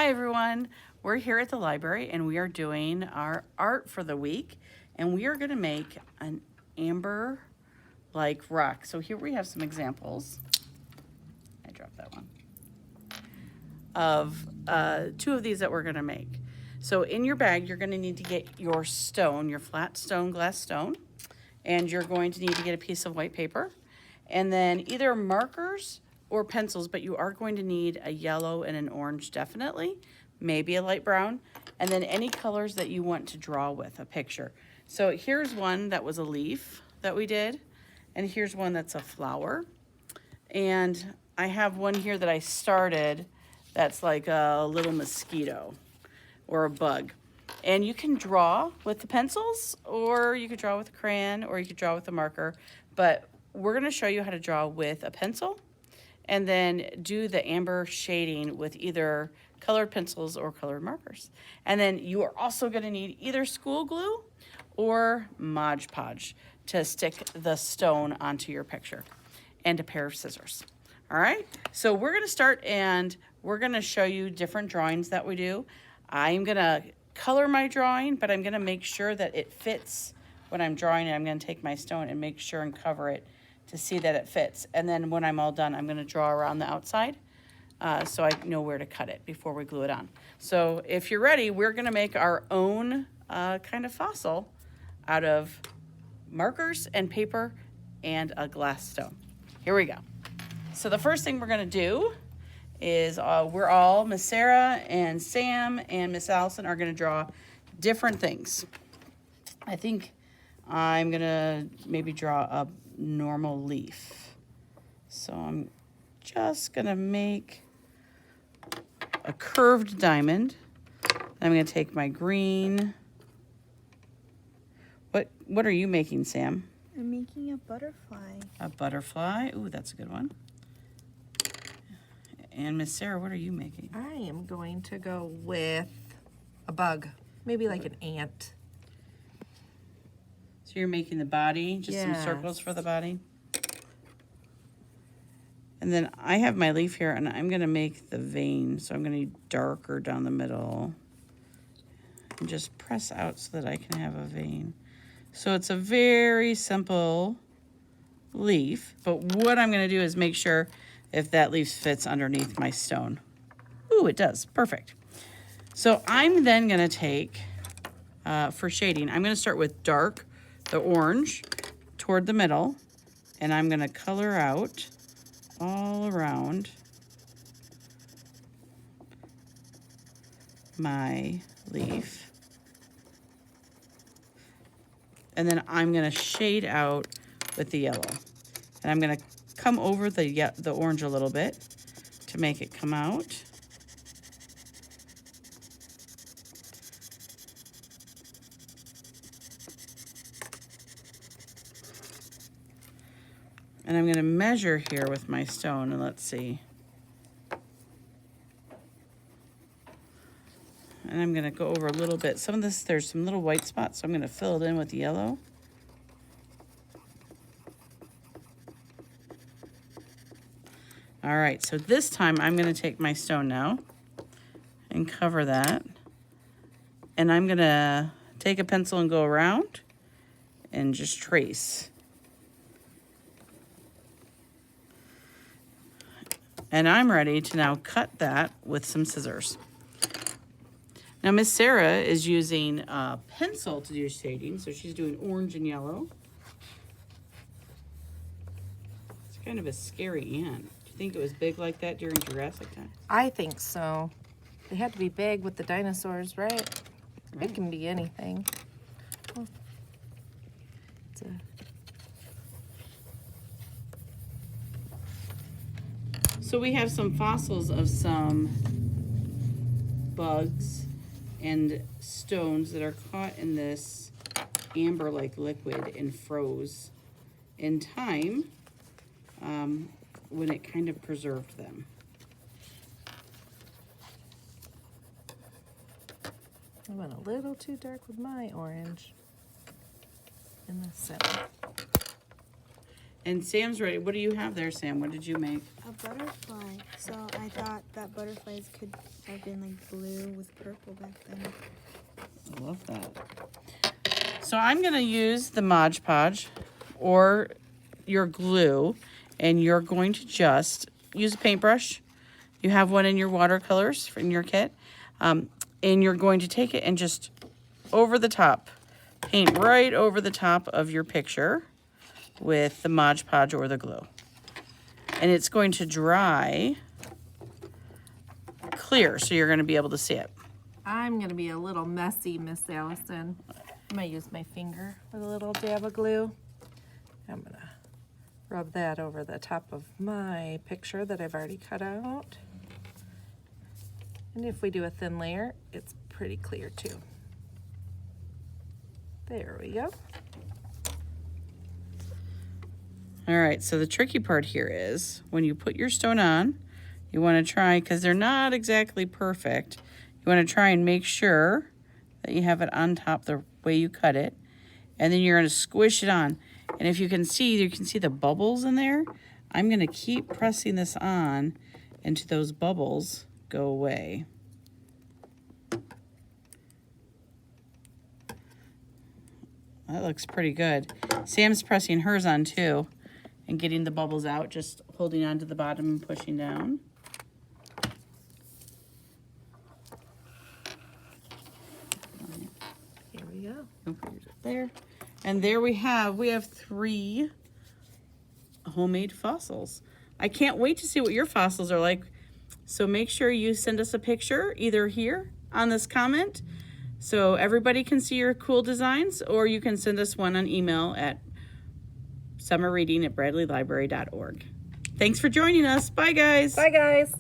Hi everyone, we're here at the library and we are doing our art for the week, and we are going to make an amber like rock. So here we have some examples. I dropped that one. Of two of these that we're going to make. So in your bag you're going to need to get your stone, your flat stone, glass stone, and you're going to need to get a piece of white paper and then either markers or pencils, but you are going to need a yellow and an orange definitely, maybe a light brown, and then any colors that you want to draw with a picture. So here's one that was a leaf that we did, and here's one that's a flower. And I have one here that I started that's like a little mosquito or a bug. And you can draw with the pencils, or you could draw with a crayon, or you could draw with a marker, but we're gonna show you how to draw with a pencil and then do the amber shading with either colored pencils or colored markers. And then you are also gonna need either school glue or Mod Podge to stick the stone onto your picture, and a pair of scissors. All right, so we're gonna start and we're gonna show you different drawings that we do. I'm gonna color my drawing, but I'm gonna make sure that it fits when I'm drawing it. I'm gonna take my stone and make sure and cover it to see that it fits. And then when I'm all done, I'm gonna draw around the outside so I know where to cut it before we glue it on. So if you're ready, we're gonna make our own kind of fossil out of markers and paper and a glass stone. Here we go. So the first thing we're gonna do is we're all, Miss Sarah and Sam and Miss Allison are gonna draw different things. I think I'm gonna maybe draw a normal leaf. So I'm just gonna make a curved diamond. I'm gonna take my green. What are you making, Sam? I'm making a butterfly. A butterfly. Ooh, that's a good one. And Miss Sarah, what are you making? I am going to go with a bug, maybe like an ant. So you're making the body, just some circles for the body. And then I have my leaf here, and I'm gonna make the vein. So I'm gonna need darker down the middle. And just press out so that I can have a vein. So it's a very simple leaf, but what I'm gonna do is make sure if that leaf fits underneath my stone. Ooh, it does, perfect. So I'm then gonna take, for shading, I'm gonna start with dark, the orange, toward the middle, and I'm gonna color out all around my leaf. And then I'm gonna shade out with the yellow. And I'm gonna come over the orange a little bit to make it come out. And I'm gonna measure here with my stone, and let's see. And I'm gonna go over a little bit. Some of this, there's some little white spots, so I'm gonna fill it in with yellow. All right, so this time I'm gonna take my stone now and cover that. And I'm gonna take a pencil and go around and just trace. And I'm ready to now cut that with some scissors. Now Miss Sarah is using a pencil to do shading, so she's doing orange and yellow. It's kind of a scary ant. Do you think it was big like that during Jurassic time? I think so. They had to be big with the dinosaurs, right? It can be anything. Oh. So we have some fossils of some bugs and stones that are caught in this amber-like liquid and froze in time when it kind of preserved them. I went a little too dark with my orange in the center. And Sam's ready. What do you have there, Sam? What did you make? A butterfly. So I thought that butterflies could have been like blue with purple back then. I love that. So I'm going to use the Mod Podge or your glue, and you're going to just use a paintbrush. You have one in your watercolors in your kit. And you're going to take it and just over the top, paint right over the top of your picture with the Mod Podge or the glue. And it's going to dry clear, so you're going to be able to see it. I'm gonna be a little messy, Miss Allison. I'm gonna use my finger with a little dab of glue. I'm gonna rub that over the top of my picture that I've already cut out. And if we do a thin layer, it's pretty clear too. There we go. All right, so the tricky part here is when you put your stone on, you want to try, because they're not exactly perfect, you want to try and make sure that you have it on top the way you cut it, and then you're going to squish it on. And if you can see the bubbles in there. I'm going to keep pressing this on until those bubbles go away. That looks pretty good. Sam's pressing hers on too and getting the bubbles out, just holding on to the bottom and pushing down. Here we go. Don't put yours up there. And there we have 3 homemade fossils. I can't wait to see what your fossils are like. So make sure you send us a picture either here on this comment so everybody can see your cool designs, or you can send us one on email at summerreading@bradleylibrary.org. Thanks for joining us. Bye, guys. Bye, guys.